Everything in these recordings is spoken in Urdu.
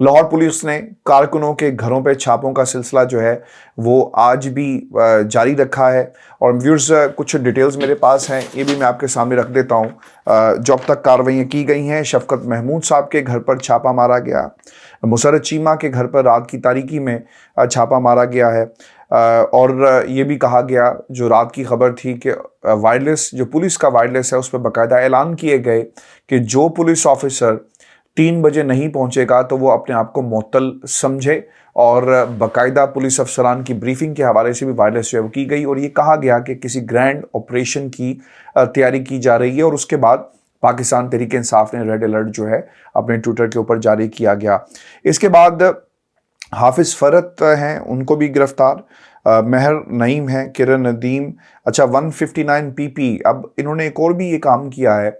لاہور پولیس نے کارکنوں کے گھروں پہ چھاپوں کا سلسلہ جو ہے وہ آج بھی جاری رکھا ہے، اور ویورز کچھ ڈیٹیلز میرے پاس ہیں، یہ بھی میں آپ کے سامنے رکھ دیتا ہوں۔ جو اب تک کارروائیاں کی گئی ہیں: شفقت محمود صاحب کے گھر پر چھاپا مارا گیا، مسرت چیمہ کے گھر پر رات کی تاریکی میں چھاپا مارا گیا ہے، اور یہ بھی کہا گیا، جو رات کی خبر تھی، کہ وائرلیس جو پولیس کا وائرلیس ہے اس پہ باقاعدہ اعلان کیے گئے کہ جو پولیس آفیسر 3 بجے نہیں پہنچے گا تو وہ اپنے آپ کو معطل سمجھے، اور باقاعدہ پولیس افسران کی بریفنگ کے حوالے سے بھی وائرلیس جو ہے وہ کی گئی، اور یہ کہا گیا کہ کسی گرینڈ آپریشن کی تیاری کی جا رہی ہے، اور اس کے بعد پاکستان تحریک انصاف نے ریڈ الرٹ جو ہے اپنے ٹویٹر کے اوپر جاری کیا گیا۔ اس کے بعد حافظ فرت ہیں، ان کو بھی گرفتار، مہر نعیم ہیں، کرن ندیم، اچھا 159 پی پی۔ اب انہوں نے ایک اور بھی یہ کام کیا ہے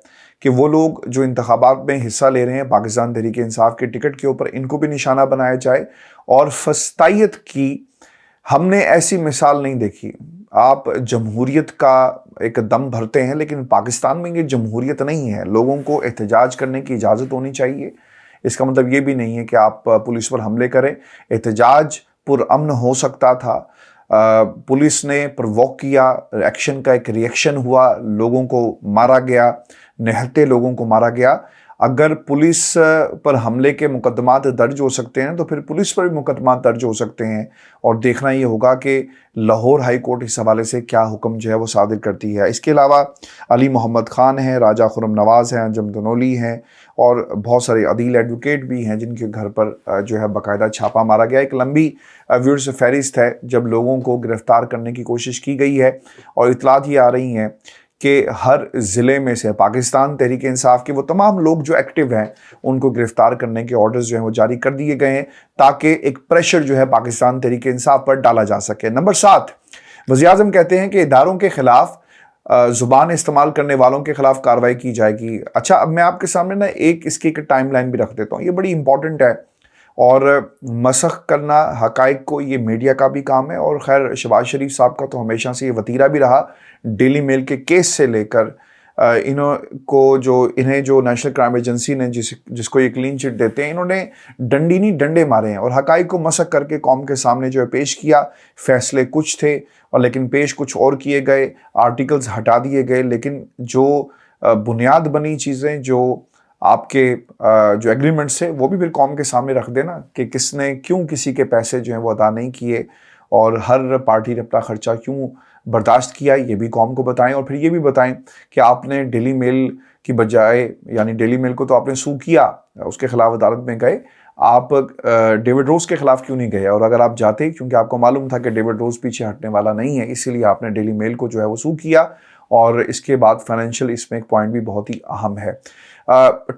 کہ وہ لوگ جو انتخابات میں حصہ لے رہے ہیں پاکستان تحریک انصاف کے ٹکٹ کے اوپر، ان کو بھی نشانہ بنایا جائے، اور فسطائیت کی ہم نے ایسی مثال نہیں دیکھی۔ آپ جمہوریت کا ایک دم بھرتے ہیں، لیکن پاکستان میں یہ جمہوریت نہیں ہے، لوگوں کو احتجاج کرنے کی اجازت ہونی چاہیے۔ اس کا مطلب یہ بھی نہیں ہے کہ آپ پولیس پر حملے کریں، احتجاج پرامن ہو سکتا تھا، پولیس نے پرووک کیا، ایکشن کا ایک ریئیکشن ہوا، لوگوں کو مارا گیا، نہتے لوگوں کو مارا گیا۔ اگر پولیس پر حملے کے مقدمات درج ہو سکتے ہیں تو پھر پولیس پر بھی مقدمات درج ہو سکتے ہیں، اور دیکھنا یہ ہوگا کہ لاہور ہائی کورٹ اس حوالے سے کیا حکم جو ہے وہ صادر کرتی ہے۔ اس کے علاوہ علی محمد خان ہیں، راجہ خرم نواز ہیں، انجم دنولی ہیں، اور بہت سارے عدیل ایڈوکیٹ بھی ہیں جن کے گھر پر جو ہے باقاعدہ چھاپا مارا گیا۔ ایک لمبی ویورز فہرست ہے جب لوگوں کو گرفتار کرنے کی کوشش کی گئی ہے، اور اطلاعات یہ آ رہی ہیں کہ ہر ضلع میں سے پاکستان تحریک انصاف کے وہ تمام لوگ جو ایکٹیو ہیں ان کو گرفتار کرنے کے آرڈرز جو ہیں وہ جاری کر دیے گئے ہیں، تاکہ ایک پریشر جو ہے پاکستان تحریک انصاف پر ڈالا جا سکے۔ نمبر 7، وزیراعظم کہتے ہیں کہ اداروں کے خلاف زبان استعمال کرنے والوں کے خلاف کارروائی کی جائے گی۔ اچھا، اب میں آپ کے سامنے اس کی ایک ٹائم لائن بھی رکھ دیتا ہوں، یہ بڑی امپورٹنٹ ہے، اور مسخ کرنا حقائق کو یہ میڈیا کا بھی کام ہے، اور خیر شہباز شریف صاحب کا تو ہمیشہ سے یہ وتیرہ بھی رہا، ڈیلی میل کے کیس سے لے کر انہیں جو نیشنل کرائم ایجنسی نے جس کو یہ کلین چٹ دیتے ہیں، انہوں نے ڈنڈی نہیں ڈنڈے مارے ہیں، اور حقائق کو مسخ کر کے قوم کے سامنے جو ہے پیش کیا۔ فیصلے کچھ تھے اور لیکن پیش کچھ اور کیے گئے، آرٹیکلز ہٹا دیے گئے، لیکن جو بنیاد بنی چیزیں، جو آپ کے جو ایگریمنٹس تھے، وہ بھی پھر قوم کے سامنے رکھ دینا کہ کس نے کیوں کسی کے پیسے جو ہیں وہ ادا نہیں کیے، اور ہر پارٹی نے اپنا خرچہ کیوں برداشت کیا، یہ بھی قوم کو بتائیں، اور پھر یہ بھی بتائیں کہ آپ نے ڈیلی میل کی بجائے، یعنی ڈیلی میل کو تو آپ نے سو کیا، اس کے خلاف عدالت میں گئے، آپ ڈیوڈ روز کے خلاف کیوں نہیں گئے؟ اور اگر آپ جاتے، کیونکہ آپ کو معلوم تھا کہ ڈیوڈ روز پیچھے ہٹنے والا نہیں ہے، اسی لیے آپ نے ڈیلی میل کو جو ہے وہ سو کیا، اور اس کے بعد فائنینشیل اس میں ایک پوائنٹ بھی بہت ہی اہم ہے۔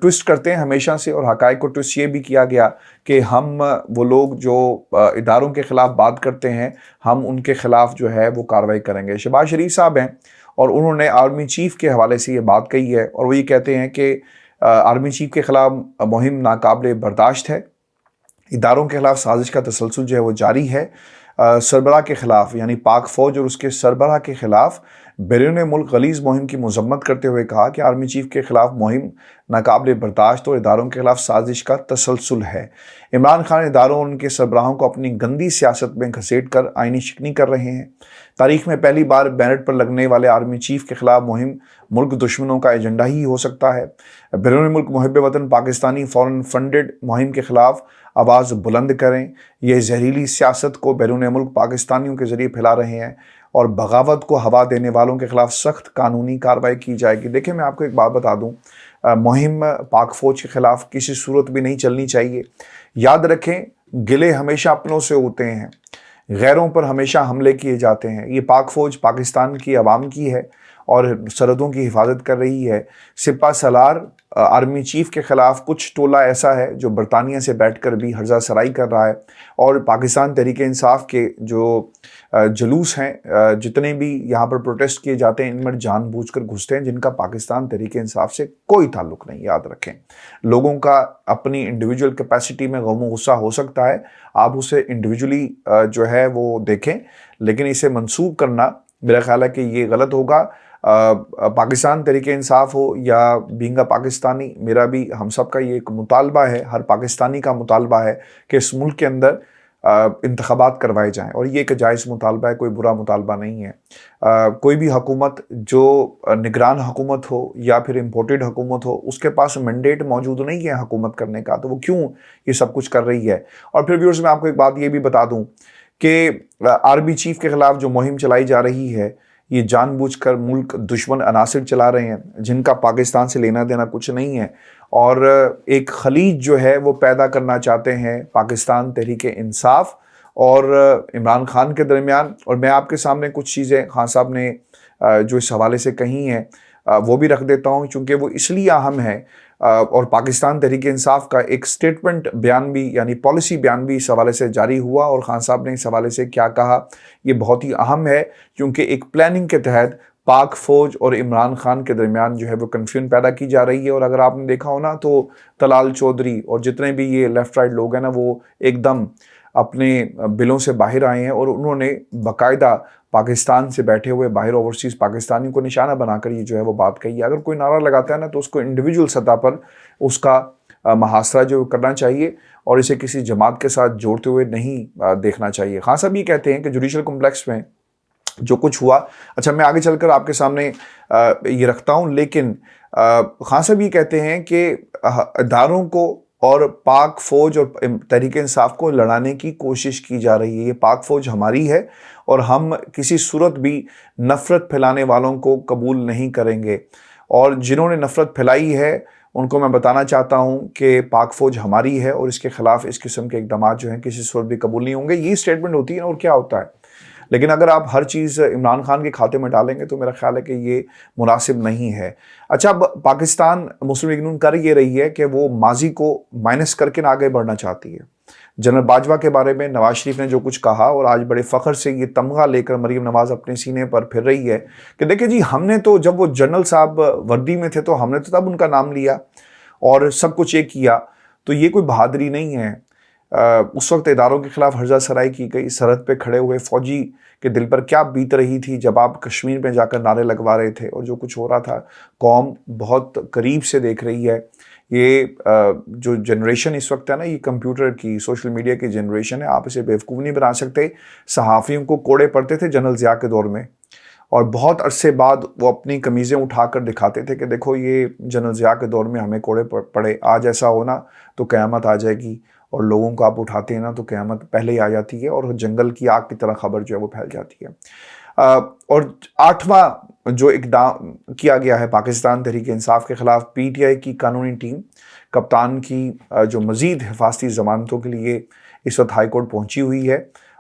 ٹوسٹ کرتے ہیں ہمیشہ سے، اور حقائق کو ٹوسٹ یہ بھی کیا گیا کہ ہم وہ لوگ جو اداروں کے خلاف بات کرتے ہیں، ہم ان کے خلاف جو ہے وہ کارروائی کریں گے۔ شہباز شریف صاحب ہیں، اور انہوں نے آرمی چیف کے حوالے سے یہ بات کہی ہے، اور وہ یہ کہتے ہیں کہ آرمی چیف کے خلاف مہم ناقابل برداشت ہے، اداروں کے خلاف سازش کا تسلسل جو ہے وہ جاری ہے، سربراہ کے خلاف یعنی پاک فوج اور اس کے سربراہ کے خلاف بیرون ملک غلیظ مہم کی مذمت کرتے ہوئے کہا کہ آرمی چیف کے خلاف مہم ناقابل برداشت اور اداروں کے خلاف سازش کا تسلسل ہے۔ عمران خان اداروں اور ان کے سربراہوں کو اپنی گندی سیاست میں گھسیٹ کر آئینی شکنی کر رہے ہیں۔ تاریخ میں پہلی بار بینٹ پر لگنے والے آرمی چیف کے خلاف مہم ملک دشمنوں کا ایجنڈا ہی ہو سکتا ہے۔ بیرون ملک محب وطن پاکستانی فورن فنڈڈ مہم کے خلاف آواز بلند کریں۔ یہ زہریلی سیاست کو بیرون ملک پاکستانیوں کے ذریعے پھیلا رہے ہیں، اور بغاوت کو ہوا دینے والوں کے خلاف سخت قانونی کارروائی کی جائے گی۔ دیکھیں، میں آپ کو ایک بات بتا دوں، مہم پاک فوج کے خلاف کسی صورت بھی نہیں چلنی چاہیے۔ یاد رکھیں، گلے ہمیشہ اپنوں سے ہوتے ہیں، غیروں پر ہمیشہ حملے کیے جاتے ہیں۔ یہ پاک فوج پاکستان کی عوام کی ہے اور سرحدوں کی حفاظت کر رہی ہے۔ سپہ سالار آرمی چیف کے خلاف کچھ ٹولہ ایسا ہے جو برطانیہ سے بیٹھ کر بھی ہرزہ سرائی کر رہا ہے، اور پاکستان تحریک انصاف کے جو جلوس ہیں، جتنے بھی یہاں پر پروٹیسٹ کیے جاتے ہیں، ان میں جان بوجھ کر گھستے ہیں، جن کا پاکستان تحریک انصاف سے کوئی تعلق نہیں۔ یاد رکھیں، لوگوں کا اپنی انڈیویجول کیپیسٹی میں غم و غصہ ہو سکتا ہے، آپ اسے انڈیویجولی جو ہے وہ دیکھیں، لیکن اسے منسوب کرنا میرا خیال ہے کہ یہ غلط ہوگا۔ پاکستان تحریک انصاف ہو یا بینگا پاکستانی، میرا بھی ہم سب کا یہ ایک مطالبہ ہے، ہر پاکستانی کا مطالبہ ہے کہ اس ملک کے اندر انتخابات کروائے جائیں، اور یہ ایک جائز مطالبہ ہے، کوئی برا مطالبہ نہیں ہے۔ کوئی بھی حکومت جو نگران حکومت ہو یا پھر امپورٹڈ حکومت ہو، اس کے پاس مینڈیٹ موجود نہیں ہے حکومت کرنے کا، تو وہ کیوں یہ سب کچھ کر رہی ہے؟ اور پھر ویورز میں آپ کو ایک بات یہ بھی بتا دوں کہ آرمی چیف کے خلاف جو مہم چلائی جا رہی ہے، یہ جان بوجھ کر ملک دشمن عناصر چلا رہے ہیں جن کا پاکستان سے لینا دینا کچھ نہیں ہے، اور ایک خلیج جو ہے وہ پیدا کرنا چاہتے ہیں پاکستان تحریک انصاف اور عمران خان کے درمیان۔ اور میں آپ کے سامنے کچھ چیزیں خان صاحب نے جو اس حوالے سے کہی ہیں وہ بھی رکھ دیتا ہوں، چونکہ وہ اس لیے اہم ہے، اور پاکستان تحریک انصاف کا ایک سٹیٹمنٹ بیان بھی، یعنی پالیسی بیان بھی اس حوالے سے جاری ہوا، اور خان صاحب نے اس حوالے سے کیا کہا یہ بہت ہی اہم ہے، کیونکہ ایک پلاننگ کے تحت پاک فوج اور عمران خان کے درمیان جو ہے وہ کنفیوژن پیدا کی جا رہی ہے۔ اور اگر آپ نے دیکھا ہو نا تو طلال چودھری اور جتنے بھی یہ لیفٹ رائٹ لوگ ہیں نا، وہ ایک دم اپنے بلوں سے باہر آئے ہیں، اور انہوں نے باقاعدہ پاکستان سے بیٹھے ہوئے باہر اوورسیز پاکستانیوں کو نشانہ بنا کر یہ جو ہے وہ بات کہی ہے۔ اگر کوئی نعرہ لگاتا ہے نا تو اس کو انڈیویجول سطح پر اس کا محاصرہ جو کرنا چاہیے، اور اسے کسی جماعت کے ساتھ جوڑتے ہوئے نہیں دیکھنا چاہیے۔ خان صاحب یہ کہتے ہیں کہ جوڈیشل کمپلیکس میں جو کچھ ہوا، اچھا میں آگے چل کر آپ کے سامنے یہ رکھتا ہوں، لیکن خان صاحب یہ کہتے ہیں کہ اداروں کو اور پاک فوج اور تحریک انصاف کو لڑانے کی کوشش کی جا رہی ہے۔ یہ پاک فوج ہماری ہے، اور ہم کسی صورت بھی نفرت پھیلانے والوں کو قبول نہیں کریں گے، اور جنہوں نے نفرت پھیلائی ہے ان کو میں بتانا چاہتا ہوں کہ پاک فوج ہماری ہے، اور اس کے خلاف اس قسم کے اقدامات جو ہیں کسی صورت بھی قبول نہیں ہوں گے۔ یہ سٹیٹمنٹ ہوتی ہے اور کیا ہوتا ہے، لیکن اگر آپ ہر چیز عمران خان کے کھاتے میں ڈالیں گے تو میرا خیال ہے کہ یہ مناسب نہیں ہے۔ اچھا، اب پاکستان مسلم لیگ نون کر یہ رہی ہے کہ وہ ماضی کو مائنس کر کے آگے بڑھنا چاہتی ہے۔ جنرل باجوہ کے بارے میں نواز شریف نے جو کچھ کہا، اور آج بڑے فخر سے یہ تمغہ لے کر مریم نواز اپنے سینے پر پھر رہی ہے کہ دیکھیں جی، ہم نے تو جب وہ جنرل صاحب وردی میں تھے تو ہم نے تو تب ان کا نام لیا اور سب کچھ یہ کیا، تو یہ کوئی بہادری نہیں ہے۔ اس وقت اداروں کے خلاف ہرزہ سرائی کی گئی، سرحد پہ کھڑے ہوئے فوجی کے دل پر کیا بیت رہی تھی جب آپ کشمیر میں جا کر نعرے لگوا رہے تھے، اور جو کچھ ہو رہا تھا قوم بہت قریب سے دیکھ رہی ہے۔ یہ جو جنریشن اس وقت ہے نا، یہ کمپیوٹر کی، سوشل میڈیا کی جنریشن ہے، آپ اسے بیوقوف نہیں بنا سکتے۔ صحافیوں کو کوڑے پڑتے تھے جنرل ضیاء کے دور میں، اور بہت عرصے بعد وہ اپنی قمیضیں اٹھا کر دکھاتے تھے کہ دیکھو یہ جنرل ضیاء کے دور میں ہمیں کوڑے پڑے، آج ایسا ہونا تو قیامت آ جائے گی، اور لوگوں کو آپ اٹھاتے ہیں نا تو قیامت پہلے ہی آ جاتی ہے، اور جنگل کی آگ کی طرح خبر جو ہے وہ پھیل جاتی ہے۔ اور 8واں جو اقدام کیا گیا ہے پاکستان تحریک انصاف کے خلاف، پی ٹی آئی کی قانونی ٹیم کپتان کی جو مزید حفاظتی ضمانتوں کے لیے اس وقت ہائی کورٹ پہنچی ہوئی ہے،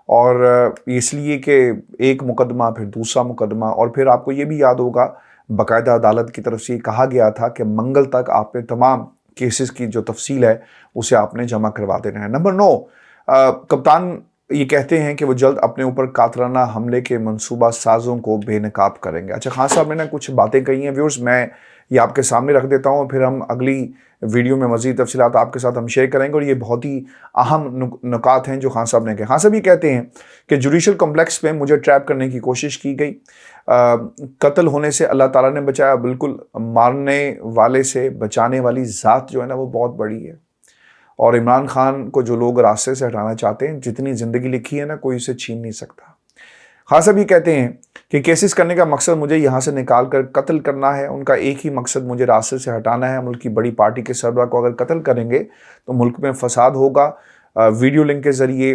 اور اس لیے کہ ایک مقدمہ پھر دوسرا مقدمہ، اور پھر آپ کو یہ بھی یاد ہوگا باقاعدہ عدالت کی طرف سے یہ کہا گیا تھا کہ منگل تک آپ نے تمام کیسز کی جو تفصیل ہے اسے آپ نے جمع کروا دینا ہے۔ نمبر 9، کپتان یہ کہتے ہیں کہ وہ جلد اپنے اوپر قاتلانہ حملے کے منصوبہ سازوں کو بے نقاب کریں گے۔ اچھا، خان صاحب نے کچھ باتیں کہی ہیں ویورز، میں یہ آپ کے سامنے رکھ دیتا ہوں، پھر ہم اگلی ویڈیو میں مزید تفصیلات آپ کے ساتھ ہم شیئر کریں گے، اور یہ بہت ہی اہم نکات ہیں جو خان صاحب نے کہے۔ خان صاحب یہ کہتے ہیں کہ جوڈیشل کمپلیکس میں مجھے ٹریپ کرنے کی کوشش کی گئی، قتل ہونے سے اللہ تعالیٰ نے بچایا، بالکل مارنے والے سے بچانے والی ذات جو ہے نا وہ بہت بڑی ہے، اور عمران خان کو جو لوگ راستے سے ہٹانا چاہتے ہیں، جتنی زندگی لکھی ہے نا کوئی اسے چھین نہیں سکتا۔ خان صاحب یہ کہتے ہیں کہ کیسز کرنے کا مقصد مجھے یہاں سے نکال کر قتل کرنا ہے، ان کا ایک ہی مقصد مجھے راستے سے ہٹانا ہے۔ ملک کی بڑی پارٹی کے سربراہ کو اگر قتل کریں گے تو ملک میں فساد ہوگا۔ ویڈیو لنک کے ذریعے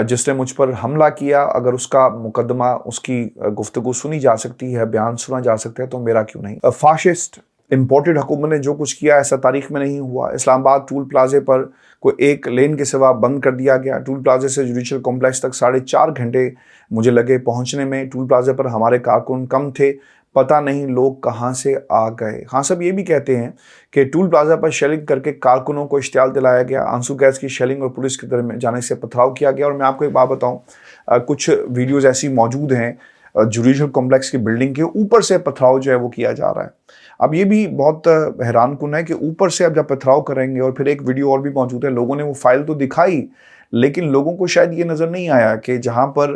جس نے مجھ پر حملہ کیا، اگر اس کا مقدمہ، اس کی گفتگو سنی جا سکتی ہے، بیان سنا جا سکتا ہے، تو میرا کیوں نہیں۔ فاشسٹ امپورٹڈ حکومت نے جو کچھ کیا ایسا تاریخ میں نہیں ہوا۔ اسلام آباد ٹول پلازے پر کوئی ایک لین کے سوا بند کر دیا گیا۔ ٹول پلازے سے جوڈیشل کمپلیکس تک 4.5 گھنٹے مجھے لگے پہنچنے میں۔ ٹول پلازے پر ہمارے کارکن کم تھے، پتہ نہیں لوگ کہاں سے آ گئے۔ خان صاحب یہ بھی کہتے ہیں کہ ٹول پلازا پر شیلنگ کر کے کارکنوں کو اشتعال دلایا گیا، آنسو گیس کی شیلنگ اور پولیس کی طرف جانے سے پتھراؤ کیا گیا۔ اور میں آپ کو ایک بات بتاؤں، کچھ ویڈیوز ایسی موجود ہیں جوڈیشل کمپلیکس کی بلڈنگ کے اوپر سے پتھراؤ جو ہے وہ کیا جا رہا ہے۔ اب یہ بھی بہت حیران کن ہے کہ اوپر سے اب جب پتھراؤ کریں گے، اور پھر ایک ویڈیو اور بھی موجود ہے، لوگوں نے وہ فائل تو دکھائی لیکن لوگوں کو شاید یہ نظر نہیں آیا کہ جہاں پر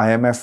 IMF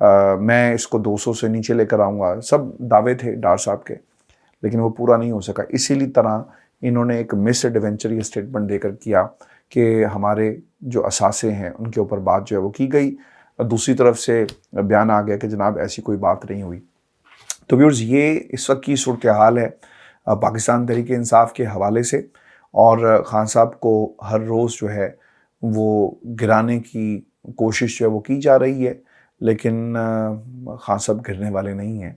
میں اس کو 200 سے نیچے لے کر آؤں گا، سب دعوے تھے ڈار صاحب کے، لیکن وہ پورا نہیں ہو سکا۔ اسی لیے طرح انہوں نے ایک مس ایڈونچر یہ اسٹیٹمنٹ دے کر کیا کہ ہمارے جو اثاثے ہیں ان کے اوپر بات جو ہے وہ کی گئی، دوسری طرف سے بیان آ گیا کہ جناب ایسی کوئی بات نہیں ہوئی۔ تو ویورز، یہ اس وقت کی صورتحال ہے پاکستان تحریک انصاف کے حوالے سے، اور خان صاحب کو ہر روز جو ہے وہ گرانے کی کوشش جو ہے وہ کی جا رہی ہے، لیکن خان صاحب گرنے والے نہیں ہیں۔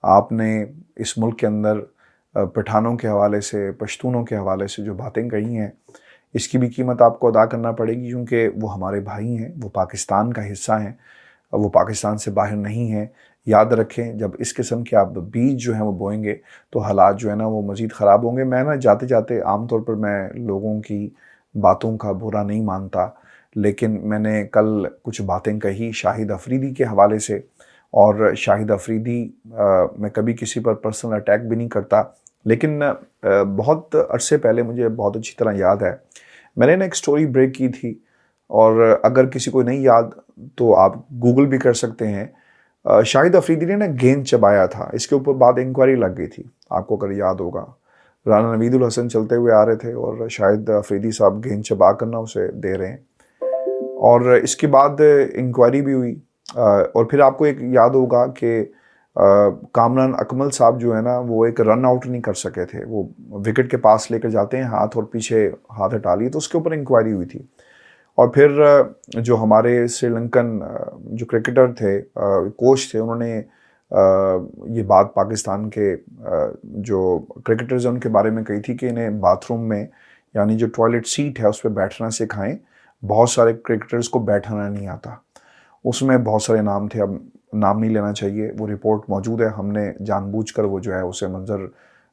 آپ نے اس ملک کے اندر پٹھانوں کے حوالے سے، پشتونوں کے حوالے سے جو باتیں کہی ہیں، اس کی بھی قیمت آپ کو ادا کرنا پڑے گی، کیونکہ وہ ہمارے بھائی ہیں، وہ پاکستان کا حصہ ہیں، وہ پاکستان سے باہر نہیں ہیں۔ یاد رکھیں، جب اس قسم کے آپ بیج جو ہیں وہ بوئیں گے تو حالات جو ہے نا وہ مزید خراب ہوں گے۔ میں نا جاتے جاتے عام طور پر میں لوگوں کی باتوں کا برا نہیں مانتا، لیکن میں نے کل کچھ باتیں کہی شاہد افریدی کے حوالے سے، اور شاہد افریدی میں کبھی کسی پر پرسنل اٹیک بھی نہیں کرتا، لیکن بہت عرصے پہلے مجھے بہت اچھی طرح یاد ہے میں نے ایک سٹوری بریک کی تھی، اور اگر کسی کو نہیں یاد تو آپ گوگل بھی کر سکتے ہیں۔ شاہد افریدی نے نا گیند چبایا تھا، اس کے اوپر بعد انکوائری لگ گئی تھی، آپ کو اگر یاد ہوگا۔ رانا نوید الحسن چلتے ہوئے آ رہے تھے اور شاہد افریدی صاحب گیند چبا کر نا اسے دے رہے ہیں، اور اس کے بعد انکوائری بھی ہوئی، اور پھر آپ کو ایک یاد ہوگا کہ کامران اکمل صاحب جو ہے نا وہ ایک رن آؤٹ نہیں کر سکے تھے، وہ وکٹ کے پاس لے کر جاتے ہیں ہاتھ اور پیچھے ہاتھ ہٹا لیے، تو اس کے اوپر انکوائری ہوئی تھی۔ اور پھر جو ہمارے سری لنکن جو کرکٹر تھے، کوچ تھے، انہوں نے یہ بات پاکستان کے جو کرکٹرز ہیں ان کے بارے میں کہی تھی کہ انہیں باتھ روم میں، یعنی جو ٹوائلٹ سیٹ ہے اس پہ بیٹھنا سکھائیں، بہت سارے کرکٹرز کو بیٹھنا نہیں آتا۔ اس میں بہت سارے نام تھے، اب نام نہیں لینا چاہیے، وہ رپورٹ موجود ہے، ہم نے جان بوجھ کر وہ جو ہے اسے منظر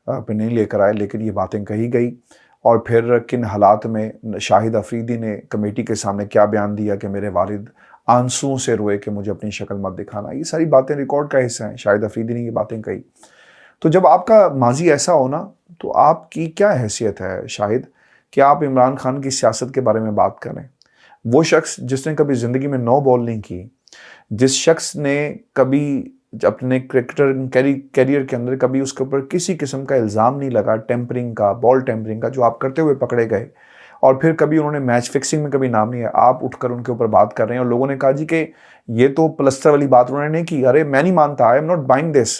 پہ نہیں لے کر آئے، لیکن یہ باتیں کہی گئی۔ اور پھر کن حالات میں شاہد افریدی نے کمیٹی کے سامنے کیا بیان دیا کہ میرے والد آنسوؤں سے روئے کہ مجھے اپنی شکل مت دکھانا، یہ ساری باتیں ریکارڈ کا حصہ ہیں، شاہد افریدی نے یہ باتیں کہی۔ تو جب آپ کا ماضی ایسا ہونا تو آپ کی کیا حیثیت ہے شاہد کہ آپ عمران خان کی سیاست کے بارے میں بات کریں؟ وہ شخص جس نے کبھی زندگی میں نو بال نہیں کی، جس شخص نے کبھی اپنے کرکٹر کیریئر کے اندر کبھی اس کے اوپر کسی قسم کا الزام نہیں لگا ٹیمپرنگ کا، بال ٹیمپرنگ کا، جو آپ کرتے ہوئے پکڑے گئے، اور پھر کبھی انہوں نے میچ فکسنگ میں کبھی نام نہیں ہے، آپ اٹھ کر ان کے اوپر بات کر رہے ہیں، اور لوگوں نے کہا جی کہ یہ تو پلستر والی بات انہوں نے نہیں کی۔ ارے میں نہیں مانتا، I am not buying this,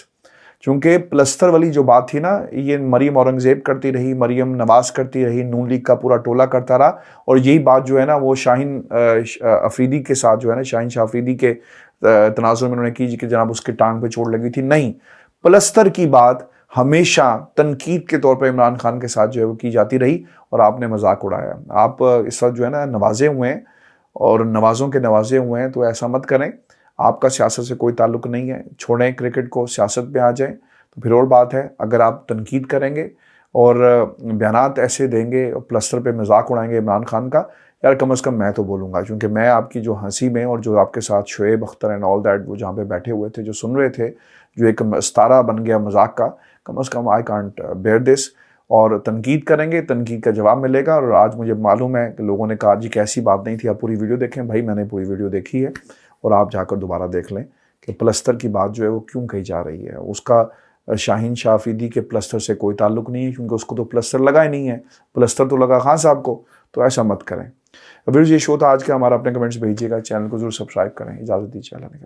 چونکہ پلستر والی جو بات تھی نا، یہ مریم اورنگزیب کرتی رہی، مریم نواز کرتی رہی، نون لیگ کا پورا ٹولہ کرتا رہا، اور یہی بات جو ہے نا وہ شاہین افریدی کے ساتھ جو ہے نا، شاہین شاہ افریدی کے تناظر میں انہوں نے کی کہ جناب اس کے ٹانگ پہ چوٹ لگی تھی۔ نہیں، پلستر کی بات ہمیشہ تنقید کے طور پر عمران خان کے ساتھ جو ہے وہ کی جاتی رہی، اور آپ نے مذاق اڑایا۔ آپ اس وقت جو ہے نا نوازے ہوئے ہیں، اور نوازوں کے نوازے ہوئے ہیں، تو ایسا مت کریں، آپ کا سیاست سے کوئی تعلق نہیں ہے، چھوڑیں کرکٹ کو، سیاست پہ آ جائیں، تو پھر اور بات ہے۔ اگر آپ تنقید کریں گے اور بیانات ایسے دیں گے اور پلستر پہ مذاق اڑائیں گے عمران خان کا، یار کم از کم میں تو بولوں گا، کیونکہ میں آپ کی جو ہنسی میں، اور جو آپ کے ساتھ Shoaib Akhtar and all that وہ جہاں پہ بیٹھے ہوئے تھے جو سن رہے تھے، جو ایک ستارہ بن گیا مذاق کا، کم از کم آئی کانٹ بیئر دس۔ اور تنقید کریں گے، تنقید کا جواب ملے گا۔ اور آج مجھے معلوم ہے کہ لوگوں نے کہا جی کیسی بات نہیں تھی، آپ پوری ویڈیو دیکھیں۔ بھائی میں نے پوری ویڈیو دیکھی ہے، اور آپ جا کر دوبارہ دیکھ لیں کہ پلستر کی بات جو ہے وہ کیوں کہی جا رہی ہے۔ اس کا شاہین شاہ افریدی کے پلستر سے کوئی تعلق نہیں ہے، کیونکہ اس کو تو پلستر لگا ہی نہیں ہے، پلستر تو لگا خان صاحب کو، تو ایسا مت کریں۔ ابھی یہ شو تھا آج کا ہمارا، اپنے کمنٹس بھیجیے گا، چینل کو ضرور سبسکرائب کریں۔ اجازت دیجیے، اللہ نے